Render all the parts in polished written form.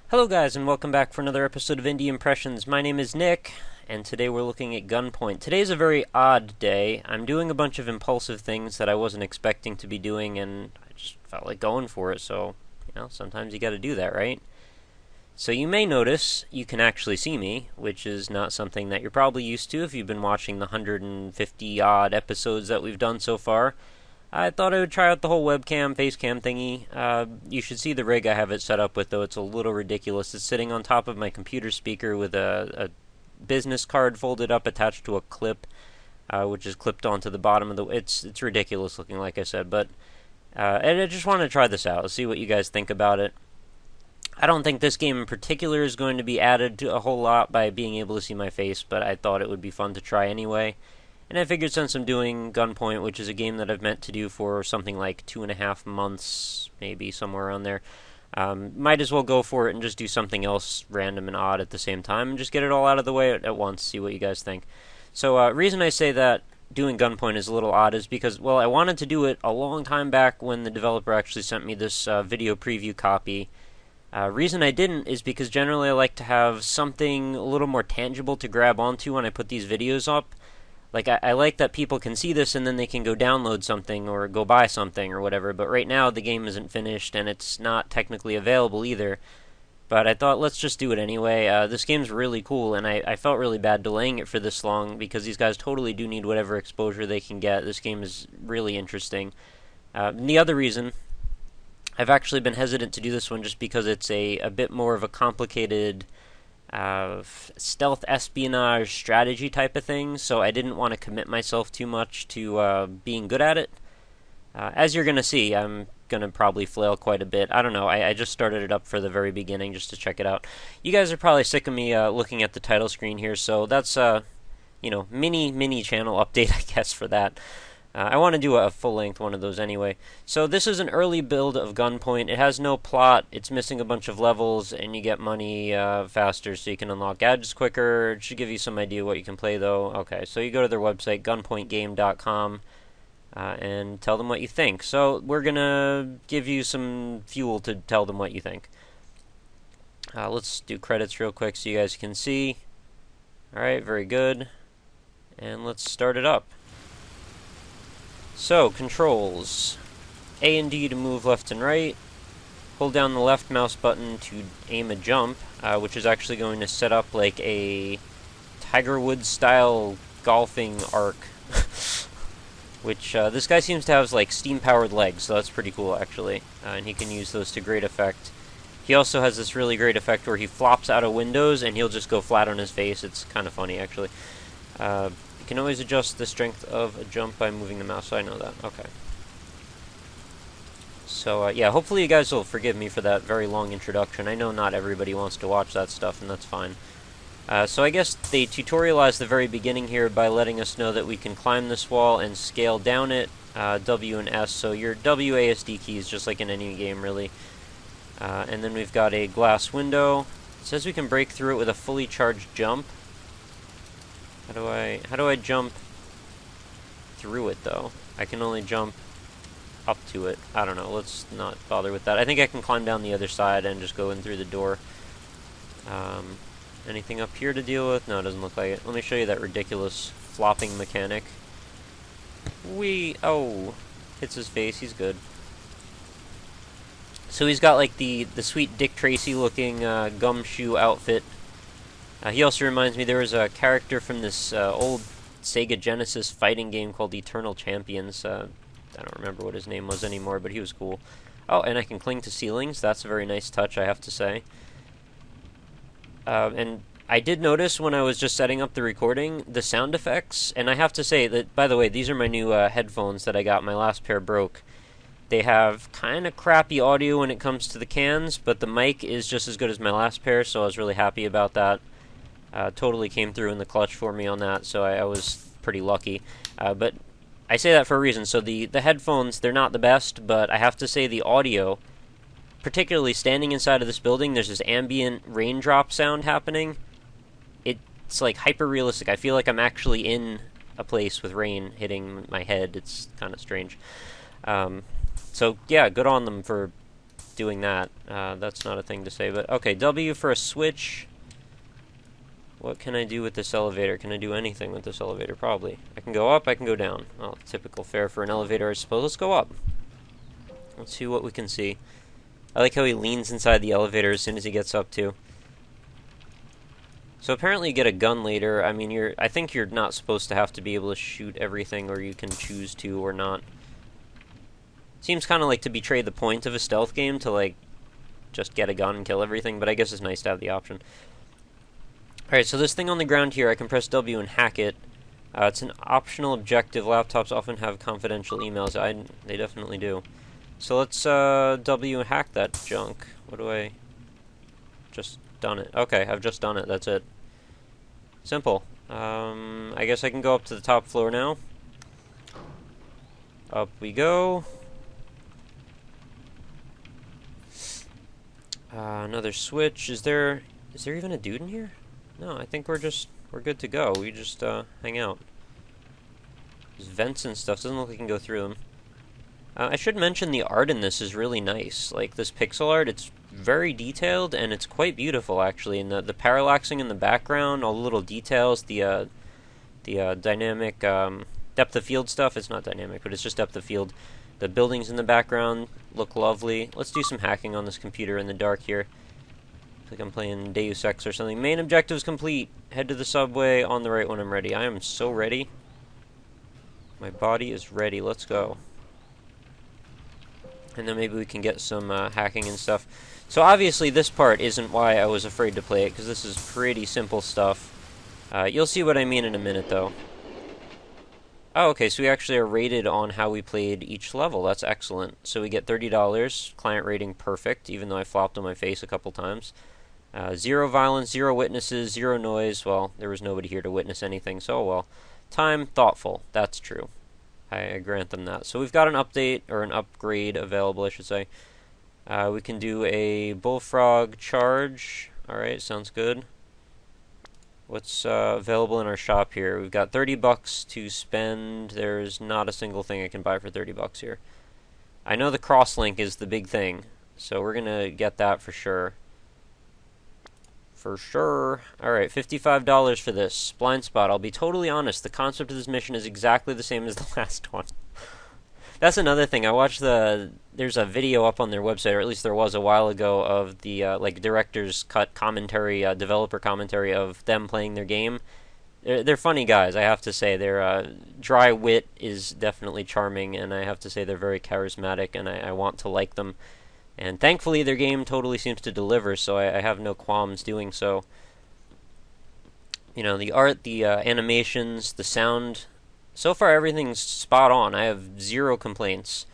Hello guys, and welcome back for another episode of Indie Impressions. My name is Nick, and today we're looking at Gunpoint. Today's a very odd day. I'm doing a bunch of impulsive things that I wasn't expecting to be doing, and I just felt like going for it, so, sometimes you gotta do that, right? So you may notice you can actually see me, which is not something that you're probably used to if you've been watching the 150-odd episodes that we've done so far. I thought I would try out the whole webcam, face cam thingy. You should see the rig I have it set up with, though. It's a little ridiculous. It's sitting on top of my computer speaker with a business card folded up attached to a clip, which is clipped onto the bottom of the... It's ridiculous looking, like I said, but I just want to try this out, see what you guys think about it. I don't think this game in particular is going to be added to a whole lot by being able to see my face, but I thought it would be fun to try anyway. And I figured since I'm doing Gunpoint, which is a game that I've meant to do for something like 2.5 months, maybe somewhere around there, might as well go for it and just do something else random and odd at the same time, and just get it all out of the way at once, see what you guys think. So, reason I say that doing Gunpoint is a little odd is because, well, I wanted to do it a long time back when the developer actually sent me this video preview copy. Reason I didn't is because generally I like to have something a little more tangible to grab onto when I put these videos up. Like, I like that people can see this and then they can go download something or go buy something or whatever, but right now the game isn't finished and it's not technically available either. But I thought, let's just do it anyway. This game's really cool, and I felt really bad delaying it for this long because these guys totally do need whatever exposure they can get. This game is really interesting. And the other reason, I've actually been hesitant to do this one just because it's a bit more of a complicated stealth espionage strategy type of thing, so I didn't want to commit myself too much to being good at it. As you're going to see, I'm going to probably flail quite a bit. I don't know, I just started it up for the very beginning just to check it out. You guys are probably sick of me looking at the title screen here, so that's mini channel update, I guess, for that. I want to do a full-length one of those anyway. So this is an early build of Gunpoint. It has no plot. It's missing a bunch of levels, and you get money faster, so you can unlock gadgets quicker. It should give you some idea what you can play, though. Okay, so you go to their website, gunpointgame.com, and tell them what you think. So we're going to give you some fuel to tell them what you think. Let's do credits real quick so you guys can see. Alright, very good. And let's start it up. So, controls. A and D to move left and right. Hold down the left mouse button to aim a jump, which is actually going to set up like a Tiger Woods style golfing arc. Which, this guy seems to have like steam-powered legs, so that's pretty cool actually. And he can use those to great effect. He also has this really great effect where he flops out of windows and he'll just go flat on his face. It's kind of funny actually. You can always adjust the strength of a jump by moving the mouse, so I know that. Okay. So, yeah, hopefully you guys will forgive me for that very long introduction. I know not everybody wants to watch that stuff, and that's fine. So I guess they tutorialized the very beginning here by letting us know that we can climb this wall and scale down it, W and S, so your WASD keys, just like in any game, really. And then we've got a glass window. It says we can break through it with a fully charged jump. How do I jump through it, though? I can only jump up to it. I don't know, let's not bother with that. I think I can climb down the other side and just go in through the door. Anything up here to deal with? No, it doesn't look like it. Let me show you that ridiculous flopping mechanic. Oh, hits his face, he's good. So he's got like the sweet Dick Tracy looking gumshoe outfit. He also reminds me there was a character from this old Sega Genesis fighting game called Eternal Champions. I don't remember what his name was anymore, but he was cool. Oh, and I can cling to ceilings. That's a very nice touch, I have to say. And I did notice when I was just setting up the recording, the sound effects, and I have to say that, by the way, these are my new headphones that I got. My last pair broke. They have kind of crappy audio when it comes to the cans, but the mic is just as good as my last pair, so I was really happy about that. Totally came through in the clutch for me on that, so I was pretty lucky. But I say that for a reason. So the headphones, they're not the best, but I have to say the audio, particularly standing inside of this building, there's this ambient raindrop sound happening. It's like hyper-realistic. I feel like I'm actually in a place with rain hitting my head. It's kind of strange. So yeah, good on them for doing that. That's not a thing to say, but okay, W for a switch. What can I do with this elevator? Can I do anything with this elevator? Probably. I can go up, I can go down. Well, typical fare for an elevator, I suppose. Let's go up. Let's see what we can see. I like how he leans inside the elevator as soon as he gets up, too. So apparently you get a gun later. I mean, I think you're not supposed to have to be able to shoot everything, or you can choose to or not. Seems kind of like to betray the point of a stealth game to, like, just get a gun and kill everything, but I guess it's nice to have the option. Alright, so this thing on the ground here, I can press W and hack it. It's an optional objective. Laptops often have confidential emails. They definitely do. So let's W and hack that junk. What do I... Just done it. Okay, I've just done it. That's it. Simple. I guess I can go up to the top floor now. Up we go. Another switch. Is there even a dude in here? No, I think we're good to go. We just hang out. There's vents and stuff. Doesn't look like I can go through them. I should mention the art in this is really nice. Like this pixel art, it's very detailed and it's quite beautiful actually. And the parallaxing in the background, all the little details, the dynamic depth of field stuff. It's not dynamic, but it's just depth of field. The buildings in the background look lovely. Let's do some hacking on this computer in the dark here. Like I'm playing Deus Ex or something. Main objectives complete. Head to the subway on the right when I'm ready. I am so ready. My body is ready. Let's go. And then maybe we can get some hacking and stuff. So obviously this part isn't why I was afraid to play it, because this is pretty simple stuff. You'll see what I mean in a minute, though. Oh, okay, so we actually are rated on how we played each level. That's excellent. So we get $30. Client rating perfect, even though I flopped on my face a couple times. 0 violence, 0 witnesses, 0 noise. Well, there was nobody here to witness anything, so well. Time, thoughtful. That's true. I grant them that. So we've got an update, or an upgrade available, I should say. We can do a bullfrog charge. Alright, sounds good. What's available in our shop here? We've got $30 to spend. There's not a single thing I can buy for $30 here. I know the Crosslink is the big thing, so we're gonna get that for sure. For sure. Alright, $55 for this. Blind spot. I'll be totally honest, the concept of this mission is exactly the same as the last one. That's another thing. I watched there's a video up on their website, or at least there was a while ago, of the like director's cut commentary, developer commentary of them playing their game. They're funny guys, I have to say. Their dry wit is definitely charming, and I have to say they're very charismatic, and I want to like them. And thankfully their game totally seems to deliver, so I have no qualms doing so. You know, the art, the animations, the sound... So far, everything's spot on. I have 0 complaints.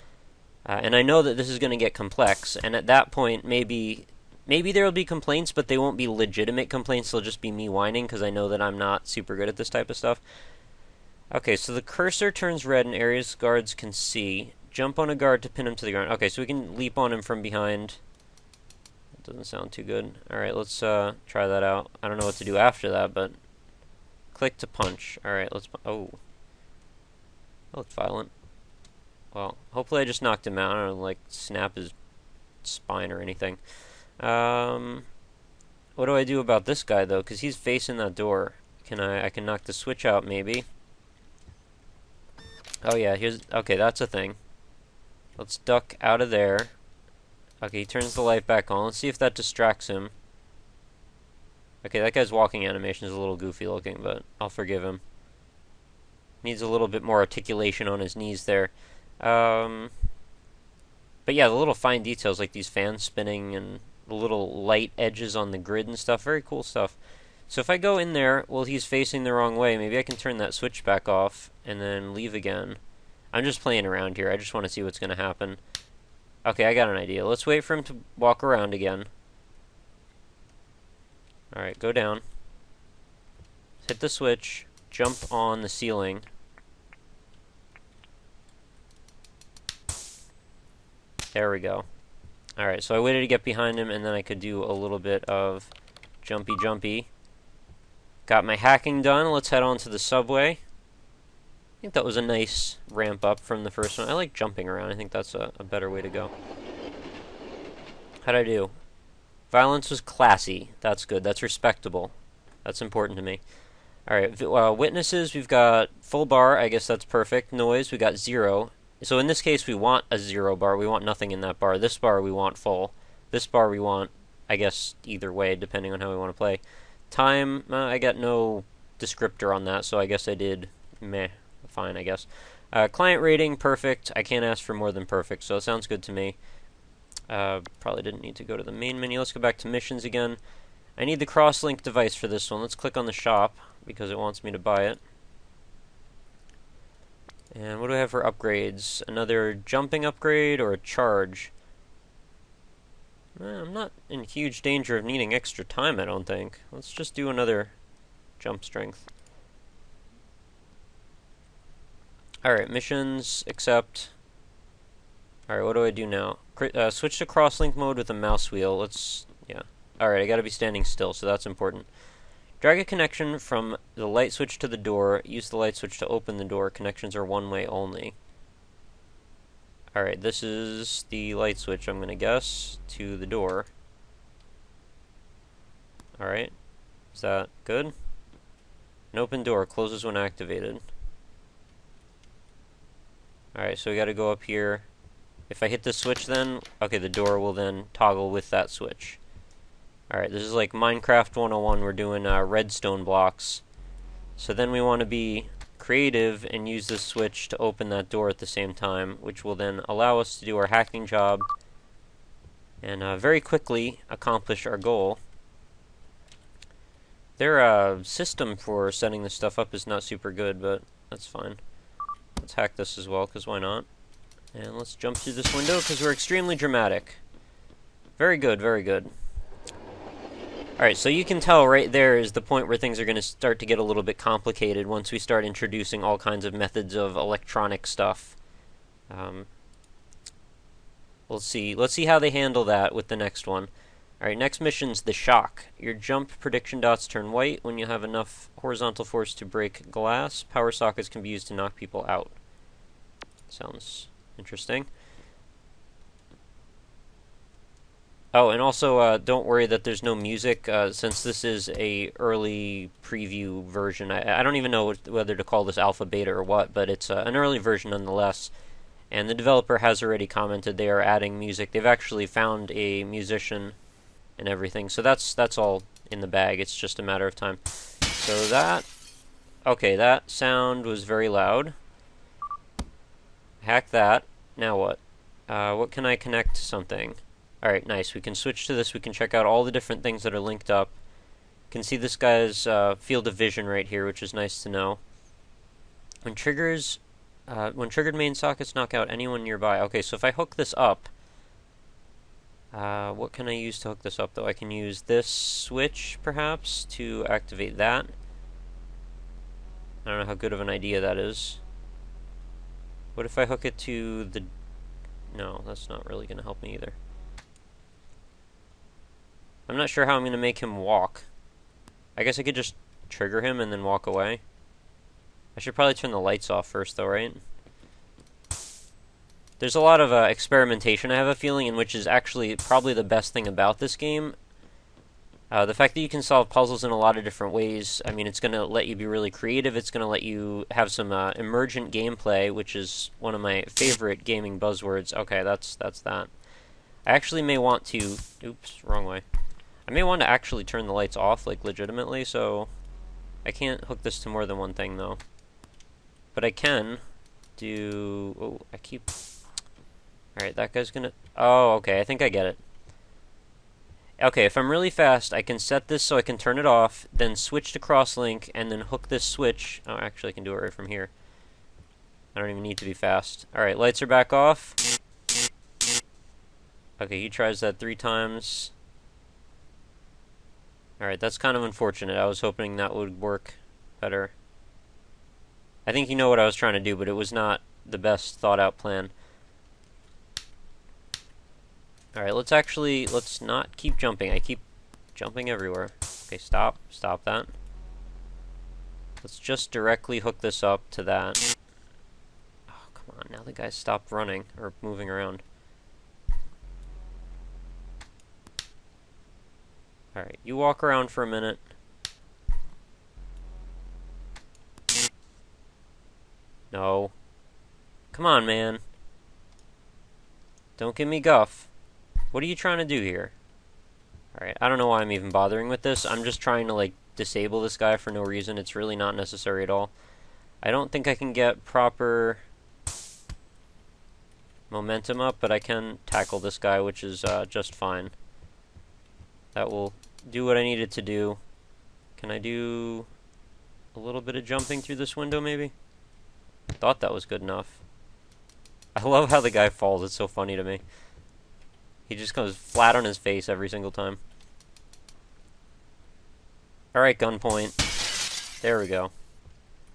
And I know that this is going to get complex, and at that point, maybe there will be complaints, but they won't be legitimate complaints. They'll just be me whining, because I know that I'm not super good at this type of stuff. Okay, so the cursor turns red in areas guards can see. Jump on a guard to pin him to the ground. Okay, so we can leap on him from behind. That doesn't sound too good. Alright, let's try that out. I don't know what to do after that, but... Click to punch. Alright, let's... Oh. That looked violent. Well, hopefully I just knocked him out. I don't like snap his spine or anything. What do I do about this guy though? Because he's facing that door. I can knock the switch out maybe. Oh yeah, okay, that's a thing. Let's duck out of there. Okay, he turns the light back on. Let's see if that distracts him. Okay, that guy's walking animation is a little goofy looking, but I'll forgive him. Needs a little bit more articulation on his knees there. But yeah, the little fine details like these fans spinning and the little light edges on the grid and stuff, very cool stuff. So if I go in there, well, he's facing the wrong way. Maybe I can turn that switch back off and then leave again. I'm just playing around here. I just want to see what's going to happen. Okay, I got an idea. Let's wait for him to walk around again. Alright, go down. Hit the switch. Jump on the ceiling. There we go. Alright, so I waited to get behind him, and then I could do a little bit of jumpy. Got my hacking done. Let's head on to the subway. I think that was a nice ramp up from the first one. I like jumping around. I think that's a better way to go. How'd I do? Violence was classy. That's good. That's respectable. That's important to me. Alright, witnesses, we've got full bar. I guess that's perfect. Noise, we got 0. So in this case, we want a 0 bar. We want nothing in that bar. This bar, we want full. This bar, we want, I guess, either way, depending on how we want to play. Time, I got no descriptor on that, so I guess I did meh. Fine, I guess. Client rating, perfect. I can't ask for more than perfect, so it sounds good to me. Probably didn't need to go to the main menu. Let's go back to missions again. I need the Crosslink device for this one. Let's click on the shop because it wants me to buy it. And what do I have for upgrades? Another jumping upgrade or a charge? I'm not in huge danger of needing extra time, I don't think. Let's just do another jump strength. Alright, missions, accept. Alright, what do I do now? Switch to crosslink mode with a mouse wheel. Yeah. Alright, I gotta be standing still, so that's important. Drag a connection from the light switch to the door. Use the light switch to open the door. Connections are one way only. Alright, this is the light switch, I'm gonna guess, to the door. Alright, is that good? An open door closes when activated. Alright, so we gotta go up here. If I hit the switch then, okay, the door will then toggle with that switch. Alright, this is like Minecraft 101, we're doing redstone blocks. So then we want to be creative and use this switch to open that door at the same time, which will then allow us to do our hacking job and very quickly accomplish our goal. Their system for setting this stuff up is not super good, but that's fine. Let's hack this as well, because why not? And let's jump through this window, because we're extremely dramatic. Very good, very good. Alright, so you can tell right there is the point where things are going to start to get a little bit complicated once we start introducing all kinds of methods of electronic stuff. Let's see how they handle that with the next one. Alright, next mission's the shock. Your jump prediction dots turn white when you have enough horizontal force to break glass. Power sockets can be used to knock people out. Sounds interesting. Oh, and also, don't worry that there's no music, since this is a early preview version. I don't even know whether to call this alpha, beta, or what, but it's an early version nonetheless. And the developer has already commented they are adding music. They've actually found a musician and everything, so that's all in the bag. It's just a matter of time. So that... Okay, that sound was very loud. Hack that. Now what? What can I connect to something? Alright, nice. We can switch to this. We can check out all the different things that are linked up. You can see this guy's field of vision right here, which is nice to know. When triggered main sockets knock out anyone nearby. Okay, so if I hook this up, what can I use to hook this up, though? I can use this switch, perhaps, to activate that. I don't know how good of an idea that is. What if I hook it to the... No, that's not really going to help me either. I'm not sure how I'm going to make him walk. I guess I could just trigger him and then walk away. I should probably turn the lights off first, though, right? There's a lot of experimentation, I have a feeling, in which is actually probably the best thing about this game. The fact that you can solve puzzles in a lot of different ways, I mean, it's going to let you be really creative. It's going to let you have some emergent gameplay, which is one of my favorite gaming buzzwords. Okay, that's that. I actually may want to... Oops, wrong way. I may want to actually turn the lights off, like, legitimately, so... I can't hook this to more than one thing, though. But I can do... Oh, I keep... Alright, that guy's gonna... Oh, okay, I think I get it. Okay, if I'm really fast, I can set this so I can turn it off, then switch to crosslink, and then hook this switch... Oh, actually, I can do it right from here. I don't even need to be fast. Alright, lights are back off. Okay, he tries that 3 times. Alright, that's kind of unfortunate. I was hoping that would work better. I think you know what I was trying to do, but it was not the best thought-out plan. Alright, let's not keep jumping. I keep jumping everywhere. Okay, stop that. Let's just directly hook this up to that. Oh, come on, now the guy stopped running, or moving around. Alright, you walk around for a minute. No. Come on, man. Don't give me guff. What are you trying to do here? Alright, I don't know why I'm even bothering with this. I'm just trying to, like, disable this guy for no reason. It's really not necessary at all. I don't think I can get proper momentum up, but I can tackle this guy, which is just fine. That will do what I need it to do. Can I do a little bit of jumping through this window, maybe? I thought that was good enough. I love how the guy falls. It's so funny to me. He just goes flat on his face every single time. Alright, Gunpoint. There we go.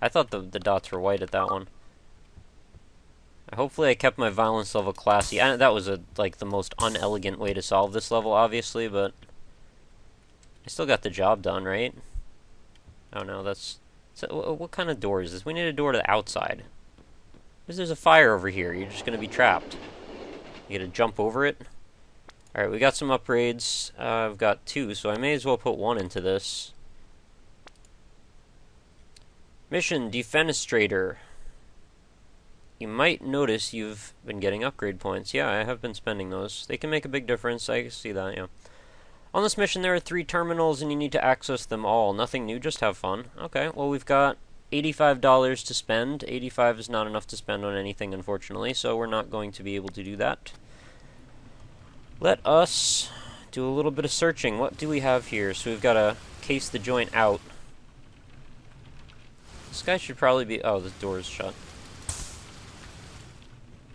I thought the dots were white at that one. Hopefully I kept my violence level classy. That was like the most unelegant way to solve this level, obviously, but I still got the job done, right? Oh no, that's... So, what kind of door is this? We need a door to the outside. Because there's a fire over here. You're just going to be trapped. You gotta jump over it. Alright, we got some upgrades. I've got 2, so I may as well put 1 into this. Mission, Defenestrator. You might notice you've been getting upgrade points. Yeah, I have been spending those. They can make a big difference. I can see that, yeah. On this mission, there are 3 terminals, and you need to access them all. Nothing new, just have fun. Okay, well, we've got $85 to spend. 85 is not enough to spend on anything, unfortunately, so we're not going to be able to do that. Let us do a little bit of searching. What do we have here? So we've got to case the joint out. This guy should probably be... Oh, the door is shut.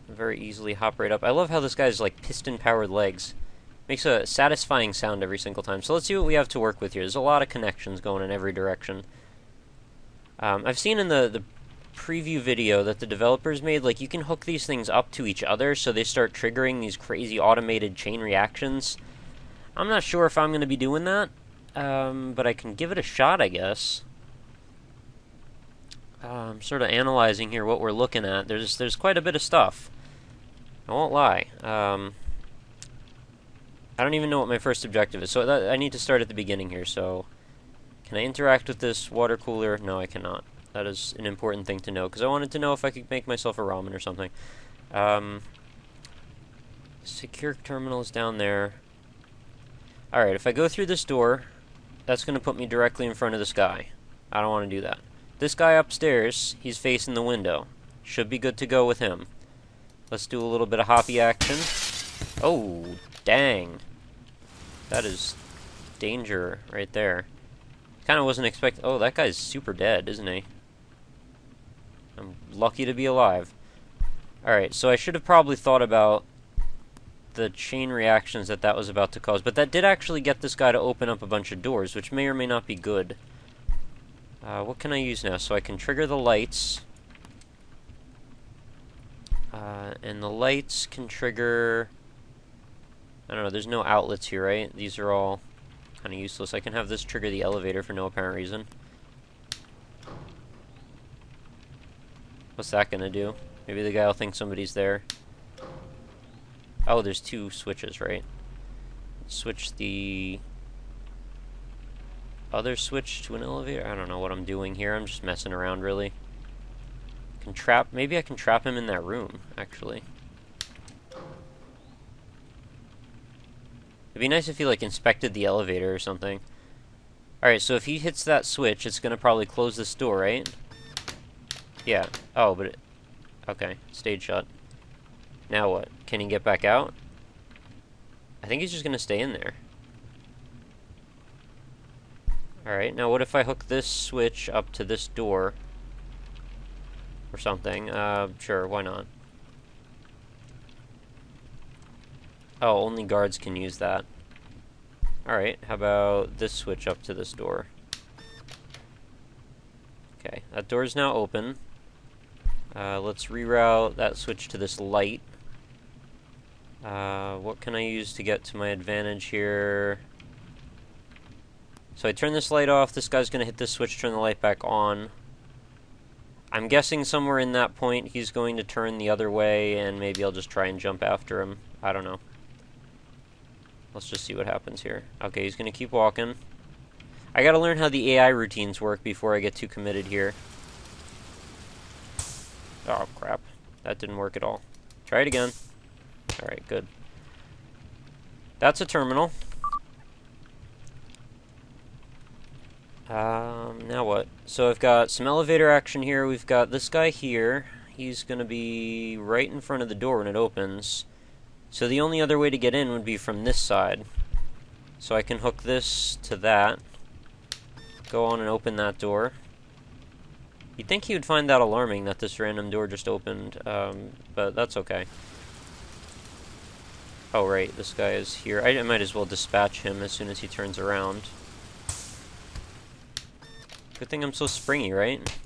Very easily hop right up. I love how this guy's like piston-powered legs. Makes a satisfying sound every single time. So let's see what we have to work with here. There's a lot of connections going in every direction. I've seen in the preview video that the developers made, like, you can hook these things up to each other so they start triggering these crazy automated chain reactions. I'm not sure if I'm going to be doing that, but I can give it a shot, I guess. I'm sort of analyzing here what we're looking at. There's quite a bit of stuff. I won't lie. I don't even know what my first objective is, so I need to start at the beginning here. So, can I interact with this water cooler? No, I cannot. That is an important thing to know, because I wanted to know if I could make myself a ramen or something. Secure terminal is down there. Alright, if I go through this door, that's going to put me directly in front of this guy. I don't want to do that. This guy upstairs, he's facing the window. Should be good to go with him. Let's do a little bit of hoppy action. Oh, dang. That is danger right there. Kind of wasn't expecting... Oh, that guy's super dead, isn't he? I'm lucky to be alive. Alright, so I should have probably thought about the chain reactions that was about to cause. But that did actually get this guy to open up a bunch of doors, which may or may not be good. What can I use now? So I can trigger the lights. And the lights can trigger... I don't know, there's no outlets here, right? These are all kind of useless. I can have this trigger the elevator for no apparent reason. What's that gonna do? Maybe the guy will think somebody's there. Oh, there's 2 switches, right? Switch the other switch to an elevator? I don't know what I'm doing here. I'm just messing around, really. Maybe I can trap him in that room, actually. It'd be nice if he, like, inspected the elevator or something. Alright, so if he hits that switch, it's gonna probably close this door, right? Yeah. Oh, but okay, stayed shut. Now what? Can he get back out? I think he's just gonna stay in there. Alright, now what if I hook this switch up to this door? Or something. Sure, why not? Oh, only guards can use that. Alright, how about this switch up to this door? Okay, that door's now open. Let's reroute that switch to this light. What can I use to get to my advantage here? So I turn this light off, this guy's gonna hit this switch, turn the light back on. I'm guessing somewhere in that point he's going to turn the other way, and maybe I'll just try and jump after him. I don't know. Let's just see what happens here. Okay, he's gonna keep walking. I gotta learn how the AI routines work before I get too committed here. Oh, crap. That didn't work at all. Try it again. Alright, good. That's a terminal. Now what? So I've got some elevator action here. We've got this guy here. He's gonna be right in front of the door when it opens. So the only other way to get in would be from this side. So I can hook this to that. Go on and open that door. You'd think he would find that alarming that this random door just opened, but that's okay. Oh right, this guy is here. I might as well dispatch him as soon as he turns around. Good thing I'm so springy, right?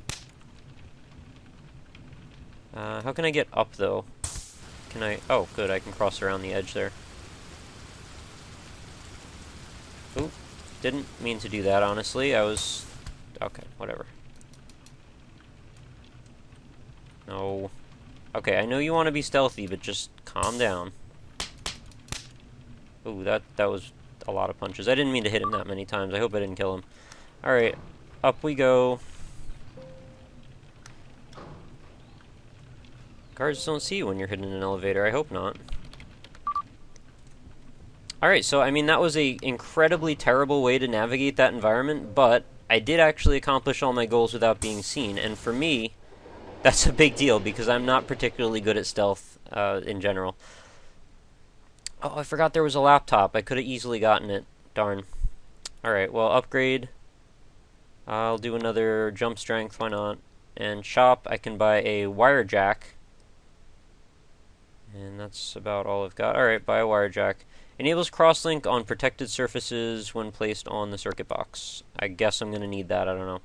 How can I get up, though? Can I... Oh, good, I can cross around the edge there. Ooh, didn't mean to do that, honestly. I was... Okay, whatever. No. Okay, I know you want to be stealthy, but just calm down. Ooh, that was a lot of punches. I didn't mean to hit him that many times. I hope I didn't kill him. Alright, up we go. Guards don't see you when you're hidden in an elevator. I hope not. Alright, so, I mean, that was a incredibly terrible way to navigate that environment, but I did actually accomplish all my goals without being seen, and for me, that's a big deal, because I'm not particularly good at stealth, in general. Oh, I forgot there was a laptop. I could have easily gotten it. Darn. Alright, well, upgrade. I'll do another jump strength, why not? And shop, I can buy a wire jack. And that's about all I've got. Alright, buy a wire jack. Enables crosslink on protected surfaces when placed on the circuit box. I guess I'm going to need that, I don't know.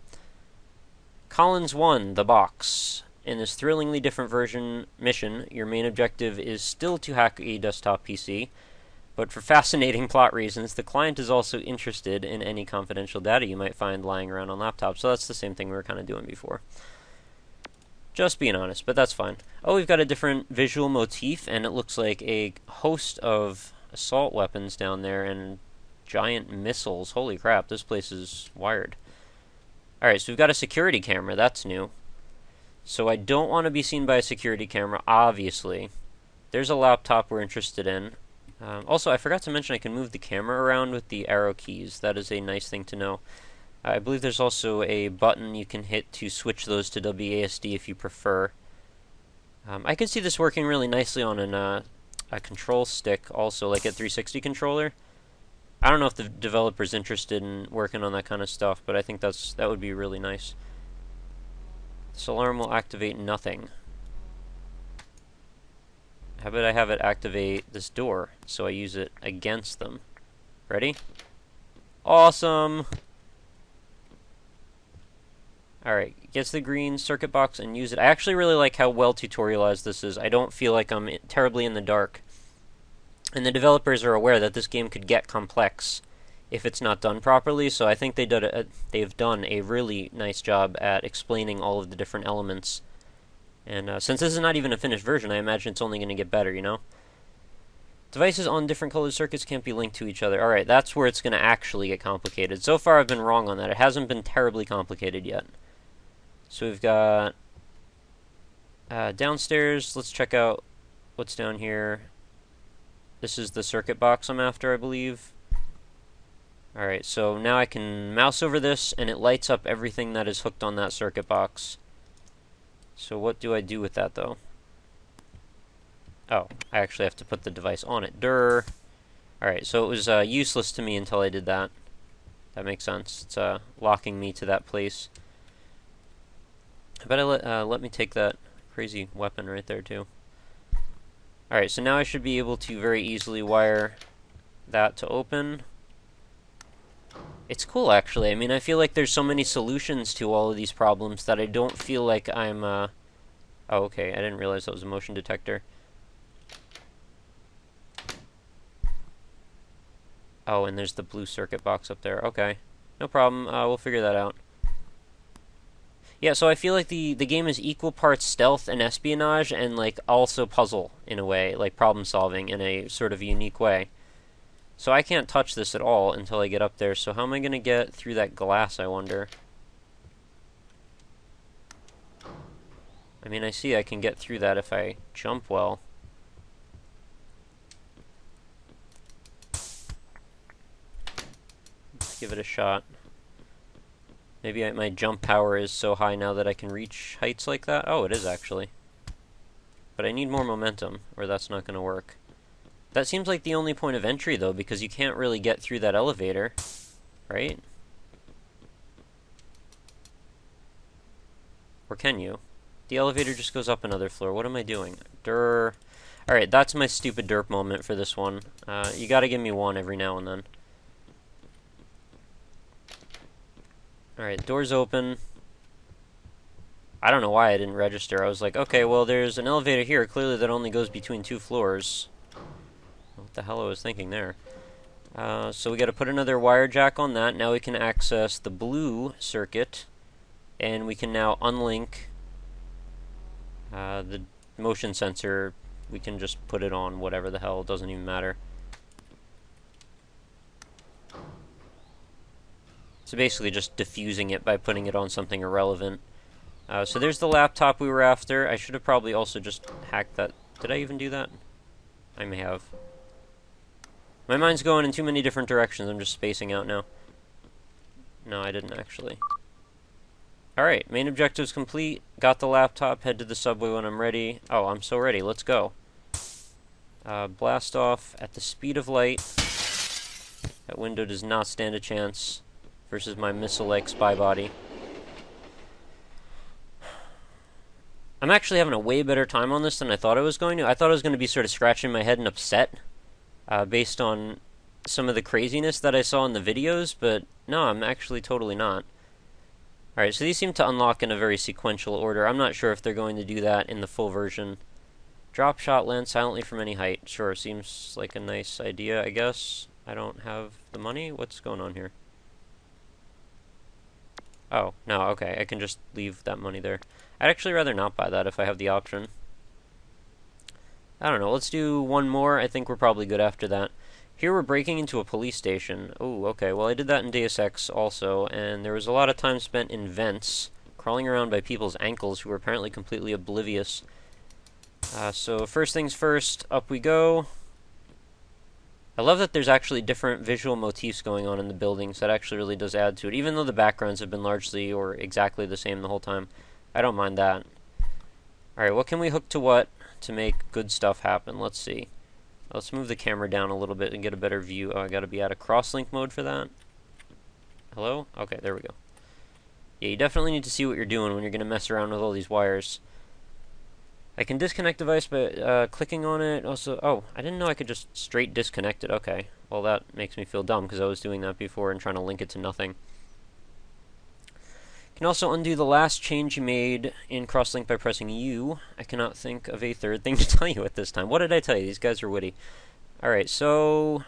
Collins 1, the box. In this thrillingly different mission, your main objective is still to hack a desktop PC, but for fascinating plot reasons, the client is also interested in any confidential data you might find lying around on laptops, so that's the same thing we were kind of doing before. Just being honest, but that's fine. Oh, we've got a different visual motif, and it looks like a host of assault weapons down there and giant missiles. Holy crap, this place is wired. Alright, so we've got a security camera, that's new. So I don't want to be seen by a security camera, obviously. There's a laptop we're interested in. Also, I forgot to mention I can move the camera around with the arrow keys. That is a nice thing to know. I believe there's also a button you can hit to switch those to WASD if you prefer. I can see this working really nicely on a control stick also, like a 360 controller. I don't know if the developer's interested in working on that kind of stuff, but I think that would be really nice. This alarm will activate nothing. How about I have it activate this door, so I use it against them. Ready? Awesome! Alright, gets the green circuit box and use it. I actually really like how well tutorialized this is. I don't feel like I'm terribly in the dark. And the developers are aware that this game could get complex if it's not done properly, so I think they've done a really nice job at explaining all of the different elements. And since this is not even a finished version, I imagine it's only going to get better, you know? Devices on different colored circuits can't be linked to each other. Alright, that's where it's going to actually get complicated. So far I've been wrong on that. It hasn't been terribly complicated yet. So we've got downstairs. Let's check out what's down here. This is the circuit box I'm after, I believe. Alright, so now I can mouse over this, and it lights up everything that is hooked on that circuit box. So what do I do with that, though? Oh, I actually have to put the device on it. Durr. Alright, so it was useless to me until I did that. That makes sense. It's locking me to that place. I bet let me take that crazy weapon right there, too. Alright, so now I should be able to very easily wire that to open. It's cool, actually. I mean, I feel like there's so many solutions to all of these problems that I don't feel like I'm, Oh, okay, I didn't realize that was a motion detector. Oh, and there's the blue circuit box up there. Okay, no problem. We'll figure that out. Yeah, so I feel like the game is equal parts stealth and espionage, and, like, also puzzle, in a way, like problem solving in a sort of unique way. So I can't touch this at all until I get up there, so how am I going to get through that glass, I wonder? I mean, I see I can get through that if I jump well. Let's give it a shot. Maybe my jump power is so high now that I can reach heights like that. Oh, it is actually. But I need more momentum, or that's not going to work. That seems like the only point of entry, though, because you can't really get through that elevator, right? Or can you? The elevator just goes up another floor. What am I doing? Durr. Alright, that's my stupid derp moment for this one. You gotta give me one every now and then. Alright, door's open. I don't know why I didn't register. I was like, okay, well, there's an elevator here, clearly that only goes between 2 floors. What the hell I was thinking there. So we gotta put another wire jack on that. Now we can access the blue circuit. And we can now unlink the motion sensor. We can just put it on whatever the hell, it doesn't even matter. So basically just diffusing it by putting it on something irrelevant. So there's the laptop we were after. I should have probably also just hacked that. Did I even do that? I may have. My mind's going in too many different directions. I'm just spacing out now. No, I didn't actually. Alright, main objective's complete. Got the laptop. Head to the subway when I'm ready. Oh, I'm so ready. Let's go. Blast off at the speed of light. That window does not stand a chance versus my missile-like spy body. I'm actually having a way better time on this than I thought I was going to. I thought I was going to be sort of scratching my head and upset based on some of the craziness that I saw in the videos, but no, I'm actually totally not. Alright, so these seem to unlock in a very sequential order. I'm not sure if they're going to do that in the full version. Drop shot, land silently from any height. Sure, seems like a nice idea, I guess. I don't have the money? What's going on here? Oh, no, okay, I can just leave that money there. I'd actually rather not buy that if I have the option. I don't know, let's do one more. I think we're probably good after that. Here we're breaking into a police station. Oh, okay, well I did that in Deus Ex also, and there was a lot of time spent in vents, crawling around by people's ankles who were apparently completely oblivious. So first things first, up we go. I love that there's actually different visual motifs going on in the buildings. That actually really does add to it, even though the backgrounds have been largely or exactly the same the whole time. I don't mind that. Alright, what can we hook to what to make good stuff happen? Let's see. Let's move the camera down a little bit and get a better view. Oh, I gotta be out of Crosslink mode for that. Hello? Okay, there we go. Yeah, you definitely need to see what you're doing when you're gonna mess around with all these wires. I can disconnect device by clicking on it. Also, oh, I didn't know I could just straight disconnect it. Okay, well that makes me feel dumb because I was doing that before and trying to link it to nothing. You can also undo the last change you made in Crosslink by pressing U. I cannot think of a third thing to tell you at this time. What did I tell you? These guys are witty. Alright, so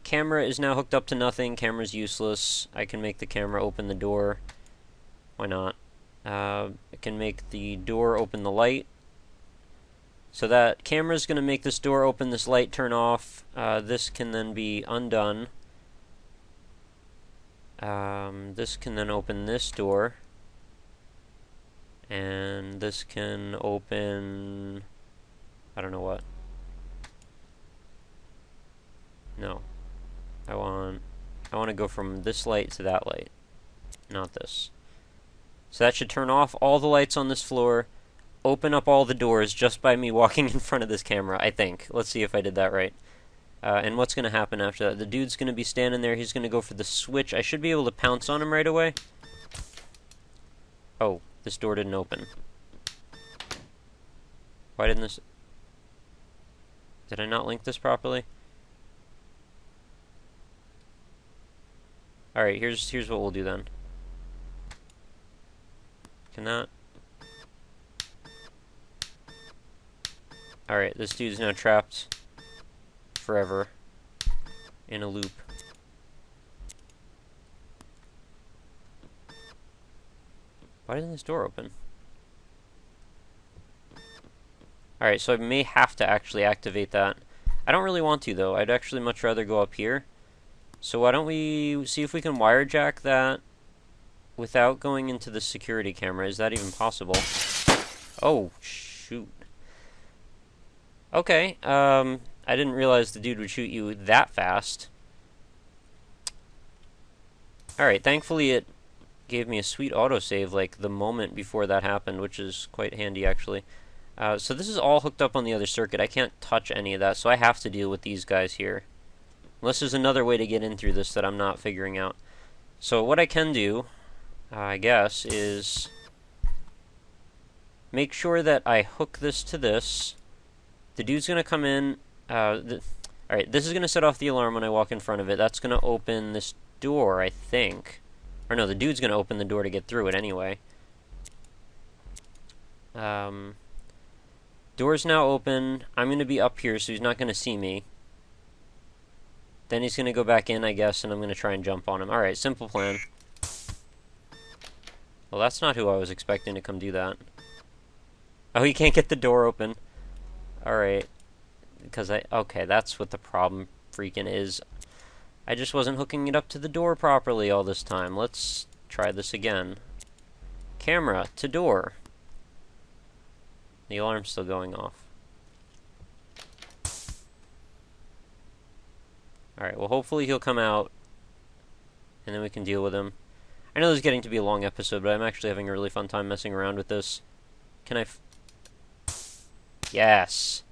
camera is now hooked up to nothing. Camera's useless. I can make the camera open the door. Why not? I can make the door open the light. So that camera's going to make this door open, this light turn off. This can then be undone. This can then open this door. And this can open... I don't know what. No. I want to go from this light to that light. Not this. So that should turn off all the lights on this floor. Open up all the doors just by me walking in front of this camera, I think. Let's see if I did that right. And what's going to happen after that? The dude's going to be standing there. He's going to go for the switch. I should be able to pounce on him right away. Oh, this door didn't open. Why didn't this... Did I not link this properly? Alright, here's what we'll do then. Can that... Alright, this dude's now trapped forever in a loop. Why didn't this door open? Alright, so I may have to actually activate that. I don't really want to, though. I'd actually much rather go up here. So why don't we see if we can wirejack that without going into the security camera? Is that even possible? Oh, shoot. Okay, I didn't realize the dude would shoot you that fast. Alright, thankfully it gave me a sweet autosave like the moment before that happened, which is quite handy actually. So this is all hooked up on the other circuit. I can't touch any of that, so I have to deal with these guys here. Unless there's another way to get in through this that I'm not figuring out. So what I can do, I guess, is make sure that I hook this to this. The dude's going to come in. Alright, this is going to set off the alarm when I walk in front of it. That's going to open this door, I think. Or no, the dude's going to open the door to get through it anyway. Door's now open. I'm going to be up here, so he's not going to see me. Then he's going to go back in, I guess, and I'm going to try and jump on him. Alright, simple plan. Well, that's not who I was expecting to come do that. Oh, he can't get the door open. Alright. Because okay, that's what the problem freaking is. I just wasn't hooking it up to the door properly all this time. Let's try this again. Camera to door. The alarm's still going off. Alright, well hopefully he'll come out, and then we can deal with him. I know this is getting to be a long episode, but I'm actually having a really fun time messing around with this. Can I Yes!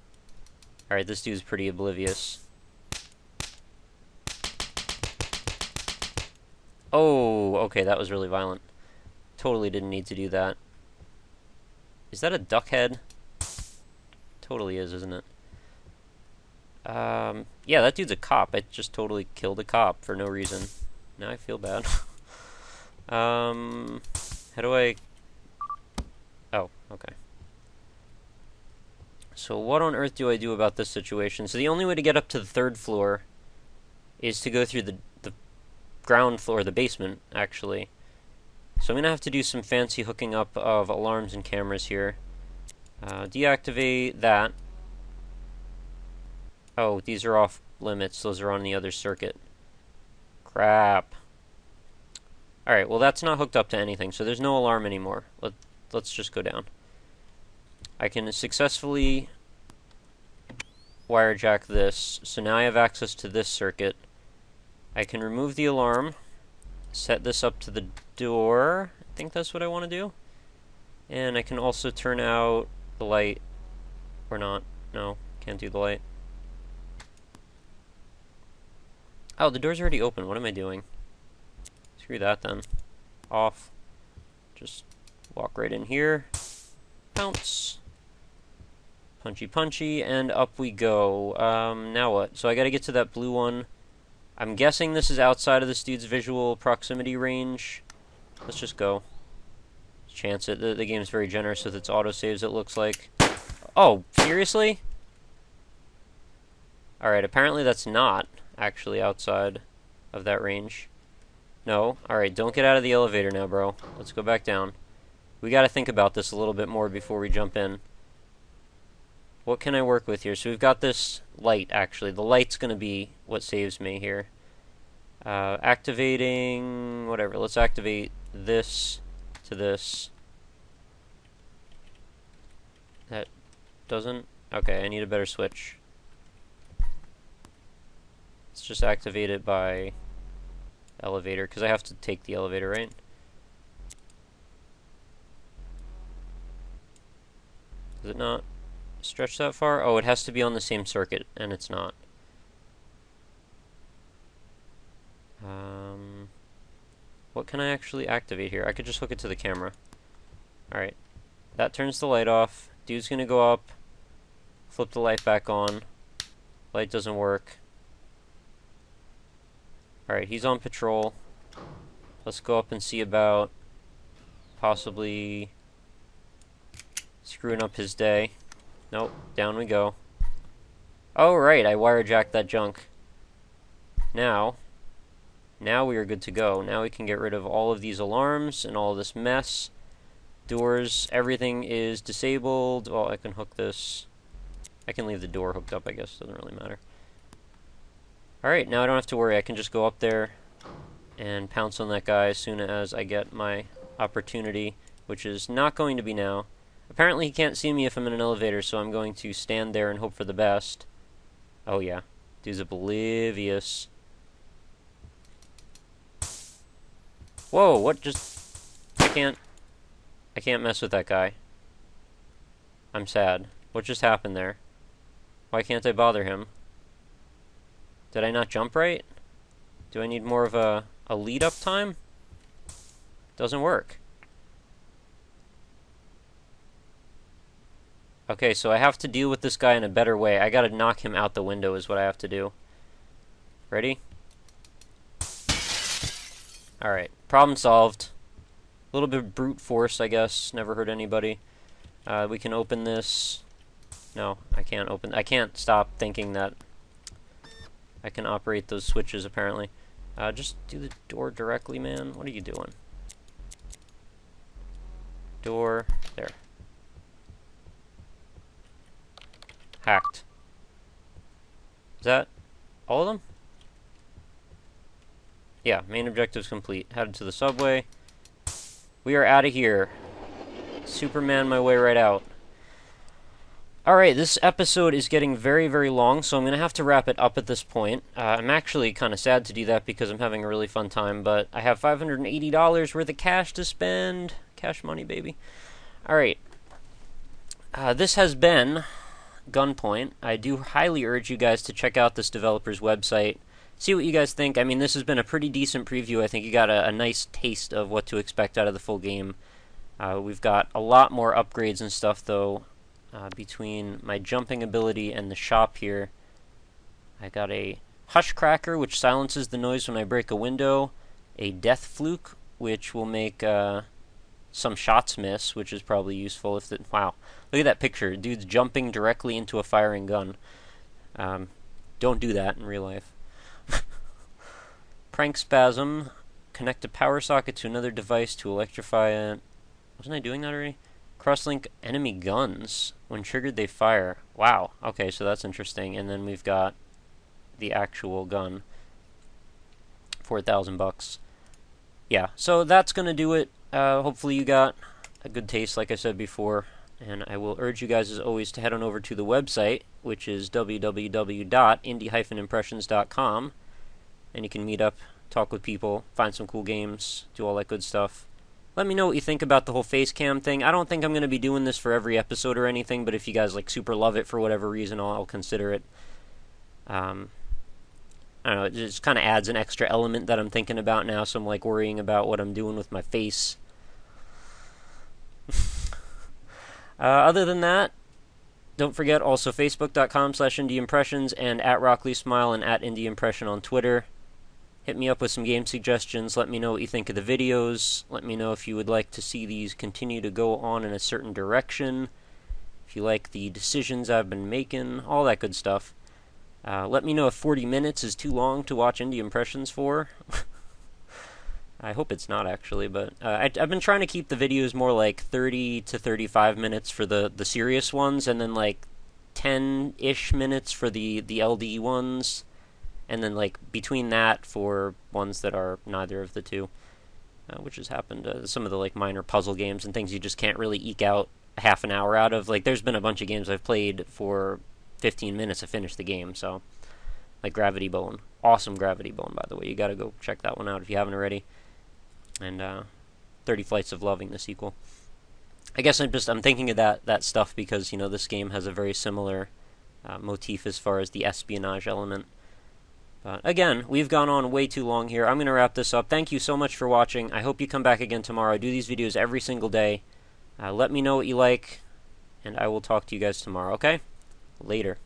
Alright, this dude's pretty oblivious. Oh, okay, that was really violent. Totally didn't need to do that. Is that a duck head? Totally is, isn't it? Yeah, that dude's a cop. I just totally killed a cop for no reason. Now I feel bad. How do I... Oh, okay. So what on earth do I do about this situation? So the only way to get up to the third floor is to go through the ground floor, the basement, actually. So I'm going to have to do some fancy hooking up of alarms and cameras here. Deactivate that. Oh, these are off limits. Those are on the other circuit. Crap. Alright, well that's not hooked up to anything, so there's no alarm anymore. Let's just go down. I can successfully wirejack this, so now I have access to this circuit. I can remove the alarm, set this up to the door. I think that's what I want to do. And I can also turn out the light. Or not. No, can't do the light. Oh, the door's already open. What am I doing? Screw that then. Off. Just walk right in here. Pounce. Punchy punchy, and up we go. Now what? So I gotta get to that blue one. I'm guessing this is outside of this dude's visual proximity range. Let's just go. Chance it. The game's very generous with its autosaves, it looks like. Oh, seriously? Alright, apparently that's not actually outside of that range. No. Alright, don't get out of the elevator now, bro. Let's go back down. We gotta think about this a little bit more before we jump in. What can I work with here? So we've got this light, actually. The light's gonna be what saves me here. Activating... whatever. Let's activate this to this. That doesn't... okay, I need a better switch. Let's just activate it by elevator, because I have to take the elevator, right? Does it not stretch that far? Oh, it has to be on the same circuit, and it's not. What can I actually activate here? I could just hook it to the camera. Alright. That turns the light off. Dude's gonna go up. Flip the light back on. Light doesn't work. Alright, he's on patrol. Let's go up and see about possibly screwing up his day. Nope, down we go. Oh, right, I wirejacked that junk. Now we are good to go. Now we can get rid of all of these alarms and all of this mess. Doors, everything is disabled. Well, I can hook this. I can leave the door hooked up, I guess. Doesn't really matter. Alright, now I don't have to worry. I can just go up there and pounce on that guy as soon as I get my opportunity, which is not going to be now. Apparently he can't see me if I'm in an elevator, so I'm going to stand there and hope for the best. Oh yeah, dude's oblivious. Whoa, what just... I can't mess with that guy. I'm sad. What just happened there? Why can't I bother him? Did I not jump right? Do I need more of a lead-up time? Doesn't work. Okay, so I have to deal with this guy in a better way. I gotta knock him out the window is what I have to do. Ready? Alright, problem solved. A little bit of brute force, I guess. Never hurt anybody. We can open this. No, I can't open... I can't stop thinking that I can operate those switches, apparently. Just do the door directly, man. What are you doing? Door. There. Hacked. Is that all of them? Yeah, main objectives complete. Headed to the subway. We are out of here. Superman my way right out. Alright, this episode is getting very, very long, so I'm going to have to wrap it up at this point. I'm actually kind of sad to do that because I'm having a really fun time, but I have $580 worth of cash to spend. Cash money, baby. Alright. This has been Gunpoint. I do highly urge you guys to check out this developer's website. See what you guys think. I mean, this has been a pretty decent preview. I think you got a nice taste of what to expect out of the full game. We've got a lot more upgrades and stuff, though. Between my jumping ability and the shop here, I got a Hush Cracker, which silences the noise when I break a window, a Death Fluke, which will make some shots miss, which is probably useful if wow, look at that picture. Dude's jumping directly into a firing gun. Don't do that in real life. Prank Spasm, connect a power socket to another device to electrify it. Wasn't I doing that already? Crosslink enemy guns. When triggered, they fire. Wow. Okay, so that's interesting. And then we've got the actual gun. $4,000. Yeah, so that's going to do it. Hopefully you got a good taste, like I said before. And I will urge you guys, as always, to head on over to the website, which is www.indie-impressions.com. And you can meet up, talk with people, find some cool games, do all that good stuff. Let me know what you think about the whole face cam thing. I don't think I'm going to be doing this for every episode or anything, but if you guys like super love it for whatever reason, I'll consider it. I don't know, it just kind of adds an extra element that I'm thinking about now, so I'm like worrying about what I'm doing with my face. Other than that, don't forget also facebook.com/indieimpressions and at RockLeeSmile and at indieimpression on Twitter. Hit me up with some game suggestions. Let me know what you think of the videos. Let me know if you would like to see these continue to go on in a certain direction. If you like the decisions I've been making. All that good stuff. Let me know if 40 minutes is too long to watch Indie Impressions for. I hope it's not, actually. But I've been trying to keep the videos more like 30 to 35 minutes for the serious ones. And then like 10-ish minutes for the LD ones. And then, like, between that for ones that are neither of the two, which has happened. Some of the, like, minor puzzle games and things you just can't really eke out half an hour out of. Like, there's been a bunch of games I've played for 15 minutes to finish the game, so. Like Gravity Bone. Awesome Gravity Bone, by the way. You gotta go check that one out if you haven't already. And, 30 Flights of Loving, the sequel. I guess I'm thinking of that stuff because, you know, this game has a very similar motif as far as the espionage element. Again, we've gone on way too long here. I'm going to wrap this up. Thank you so much for watching. I hope you come back again tomorrow. I do these videos every single day. Let me know what you like, and I will talk to you guys tomorrow, okay? Later.